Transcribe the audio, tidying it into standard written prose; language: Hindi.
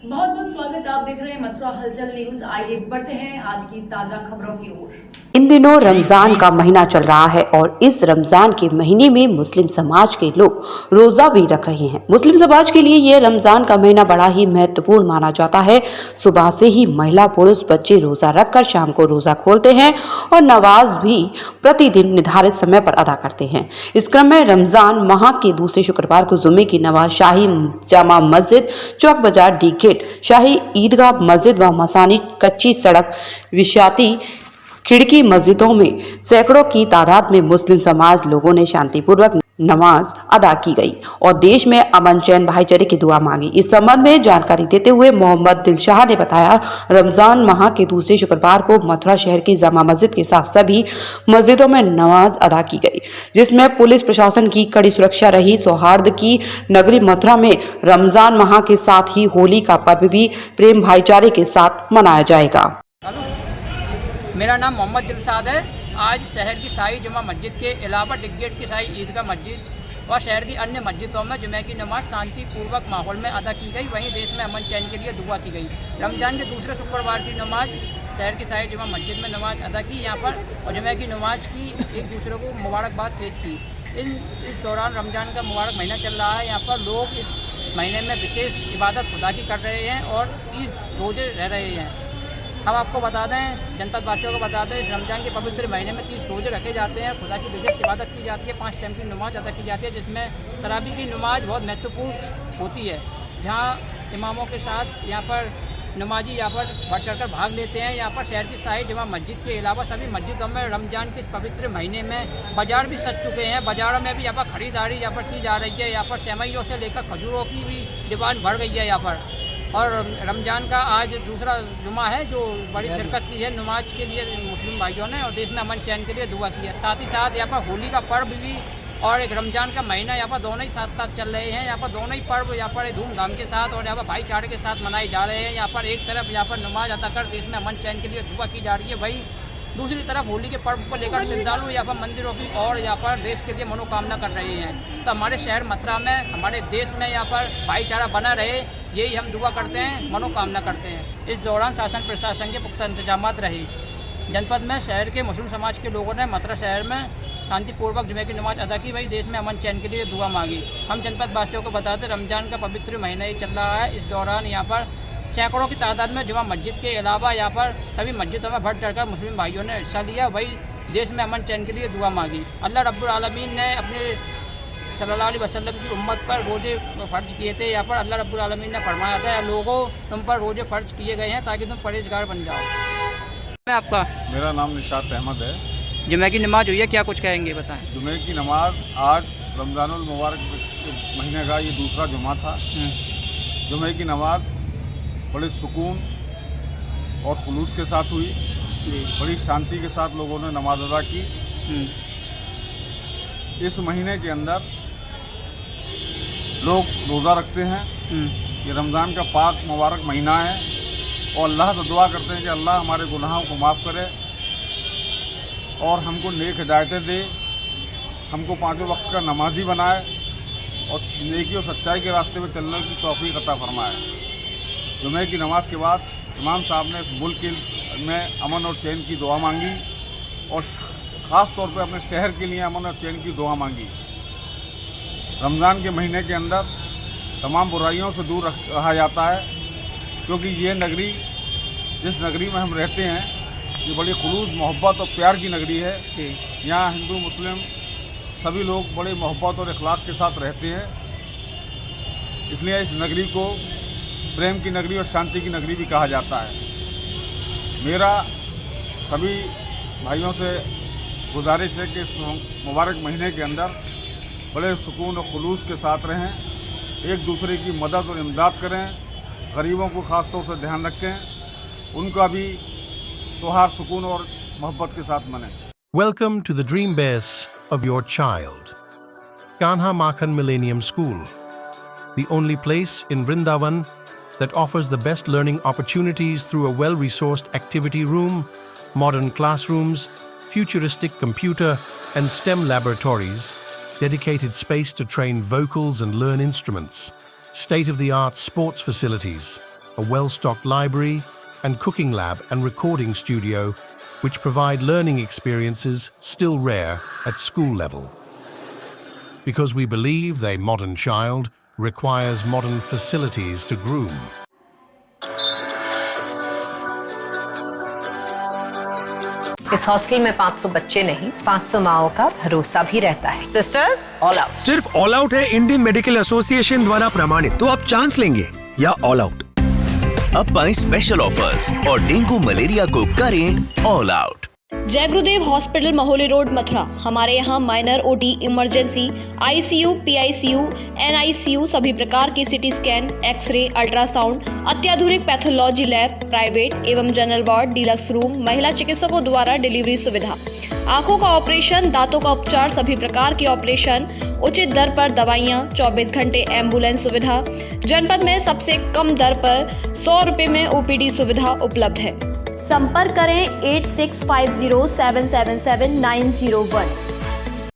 बहुत बहुत स्वागत। आप देख रहे हैं मथुरा हलचल न्यूज। आइए बढ़ते हैं आज की ताजा खबरों की ओर। इन दिनों रमजान का महीना चल रहा है और इस रमजान के महीने में मुस्लिम समाज के लोग रोजा भी रख रहे हैं। मुस्लिम समाज के लिए यह रमजान का महीना बड़ा ही महत्वपूर्ण माना जाता है। सुबह से ही महिला पुरुष बच्चे रोजा रखकर शाम को रोजा खोलते हैं और नमाज भी प्रतिदिन निर्धारित समय पर अदा करते हैं। इस क्रम में रमजान माह के दूसरे शुक्रवार को जुम्मे की नमाज शाही जामा मस्जिद, चौक बाजार, डी गेट, शाही ईदगाह मस्जिद व मसानी कच्ची सड़क, विशाती खिड़की मस्जिदों में सैकड़ों की तादाद में मुस्लिम समाज लोगों ने शांतिपूर्वक नमाज अदा की गई और देश में अमन चैन भाईचारे की दुआ मांगी। इस संबंध में जानकारी देते हुए मोहम्मद दिलशाह ने बताया, रमजान माह के दूसरे शुक्रवार को मथुरा शहर की जामा मस्जिद के साथ सभी मस्जिदों में नमाज अदा की गई, जिसमें पुलिस प्रशासन की कड़ी सुरक्षा रही। सौहार्द की नगरी मथुरा में रमजान माह के साथ ही होली का पर्व भी प्रेम भाईचारे के साथ मनाया जाएगा। मेरा नाम मोहम्मद दिलशाद है। आज शहर की शाही जुमा मस्जिद के अलावा डिगेट की शाही ईदगाह मस्जिद और शहर की अन्य मस्जिदों में जुमे की नमाज शांतिपूर्वक माहौल में अदा की गई। वहीं देश में अमन चैन के लिए दुआ की गई। रमजान के दूसरे शुक्रवार की नमाज शहर की शाही जुमा मस्जिद में नमाज अदा की यहाँ पर और जुमे की नमाज की एक दूसरे को मुबारकबाद पेश की। इस दौरान रमजान का मुबारक महीना चल रहा है। यहाँ पर लोग इस महीने में विशेष इबादत खुदा की कर रहे हैं और 30 रोजे रह रहे हैं। हम आपको बता दें, जनपद वासियों को बता दें, इस रमजान के पवित्र महीने में 30 रोजे रखे जाते हैं। खुदा की विशेष इबादत की जाती है। 5 टाइम की नमाज अदा की जाती है, जिसमें तरावी की नमाज बहुत महत्वपूर्ण होती है, जहां इमामों के साथ यहाँ पर नमाजी यहाँ पर बढ़ चढ़कर भाग लेते हैं। यहाँ पर शहर की शाही जुमा मस्जिद के अलावा सभी मस्जिदों में रमजान के इस पवित्र महीने में बाजार भी सज चुके हैं। बाज़ारों में भी यहाँ पर खरीदारी यहाँ पर की जा रही है। यहाँ पर सेवइयों से लेकर खजूरों की भी डिमांड बढ़ गई है यहाँ पर। और रमज़ान का आज दूसरा जुमा है, जो बड़ी शिरकत की है नमाज के लिए मुस्लिम भाइयों ने और देश में अमन चैन के लिए दुआ की है। साथ ही साथ यहाँ पर होली का पर्व भी और एक रमज़ान का महीना यहाँ पर दोनों ही साथ साथ चल रहे हैं। यहाँ पर दोनों ही पर्व यहाँ पर धूमधाम के साथ और यहाँ पर भाईचारे के साथ मनाए जा रहे हैं। यहाँ पर एक तरफ यहाँ पर नमाज अदा कर देश में अमन चैन के लिए दुआ की जा रही है, वही दूसरी तरफ होली के पर्व को लेकर श्रद्धालु यहाँ पर मंदिरों की और यहाँ पर देश के लिए मनोकामना कर रहे हैं। तो हमारे शहर मथुरा में, हमारे देश में यहाँ पर भाईचारा बना रहे, यही हम दुआ करते हैं, मनोकामना करते हैं। इस दौरान शासन प्रशासन के पुख्ता इंतजाम रहे। जनपद में शहर के मुस्लिम समाज के लोगों ने मथुरा शहर में शांतिपूर्वक जुमे की नमाज अदा की, वही देश में अमन चैन के लिए दुआ मांगी। हम जनपद वासियों को बताते, रमजान का पवित्र महीना ही चल रहा है। इस दौरान यहाँ पर सैकड़ों की तादाद में जुमा मस्जिद के अलावा यहाँ पर सभी मस्जिदों में बढ़ चढ़कर मुस्लिम भाइयों ने हिस्सा लिया, वही देश में अमन चैन के लिए दुआ मांगी। अल्लाह रब्बुल आलमीन ने अपने सल्लल्लाहु अलैहि वसल्लम की उम्मत पर रोजे फ़र्ज किए थे। यहाँ पर अल्लाह रब्बुल आलमीन ने फरमाया था, लोगों तुम पर रोजे फ़र्ज किए गए हैं ताकि तुम परहेजगार बन जाओ। मैं आपका मेरा नाम निशात अहमद है। जुमे की नमाज हुई है, क्या कुछ कहेंगे बताएं। जुमे की नमाज आज रमज़ानुल मुबारक महीने का ये दूसरा जुमा था। जुमे की नमाज बड़े सुकून और खुलूस के साथ हुई, बड़ी शांति के साथ लोगों ने नमाज अदा की। इस महीने के अंदर लोग रोज़ा रखते हैं। ये रमज़ान का पाक मुबारक महीना है और अल्लाह से दुआ करते हैं कि अल्लाह हमारे गुनाहों को माफ़ करे और हमको नेक हिदायतें दे, हमको 5 वक्त का नमाजी बनाए और नेकी और सच्चाई के रास्ते में चलने की तौफीक अता फरमाए। जुमे की नमाज के बाद इमाम साहब ने इस मुल्क में अमन और चैन की दुआ मांगी और ख़ास तौर पे अपने शहर के लिए अमन और चैन की दुआ मांगी। रमज़ान के महीने के अंदर तमाम बुराइयों से दूर रहा जाता है, क्योंकि ये नगरी, जिस नगरी में हम रहते हैं, ये बड़ी खुलूस, मोहब्बत और प्यार की नगरी है। यहाँ हिंदू मुस्लिम सभी लोग बड़े मोहब्बत और इखलाक के साथ रहते हैं। इसलिए इस नगरी को प्रेम की नगरी और शांति की नगरी भी कहा जाता है। मेरा सभी भाइयों से गुजारिश है कि इस मुबारक महीने के अंदर बड़े सुकून और खुलूस के साथ रहें, एक दूसरे की मदद और इमदाद करें, गरीबों को ख़ास तौर से ध्यान रखें, उनका भी त्योहार सुकून और मोहब्बत के साथ मनाएं। Welcome to the dream base of your child. Kanha Makhan Millennium School, the only place in Vrindavan that offers the best learning opportunities through a well-resourced activity room, modern classrooms, futuristic computer and STEM laboratories, dedicated space to train vocals and learn instruments, state-of-the-art sports facilities, a well-stocked library, and cooking lab and recording studio, which provide learning experiences still rare at school level. Because we believe a modern child requires modern facilities to groom. इस हॉस्टल में 500 बच्चे नहीं, 500 माओं का भरोसा भी रहता है। Sisters, all out. सिर्फ ऑल आउट है इंडियन मेडिकल एसोसिएशन द्वारा प्रमाणित, तो आप चांस लेंगे या ऑल आउट। अब पाएं स्पेशल ऑफर्स और डेंगू मलेरिया को करें ऑल आउट। जय गुरुदेव हॉस्पिटल महोली रोड मथुरा। हमारे यहाँ minor OT, emergency, ICU, PICU, NICU, सभी प्रकार की सिटी स्कैन, एक्सरे, अल्ट्रासाउंड, अत्याधुनिक पैथोलॉजी लैब, प्राइवेट एवं जनरल वार्ड, डिलक्स रूम, महिला चिकित्सकों द्वारा डिलीवरी सुविधा, आंखों का ऑपरेशन, दांतों का उपचार, सभी प्रकार की ऑपरेशन, उचित दर पर दवाइयाँ, 24 घंटे एम्बुलेंस सुविधा। जनपद में सबसे कम दर पर 100 रुपए में ओपीडी सुविधा उपलब्ध है। संपर्क करें 8650777901।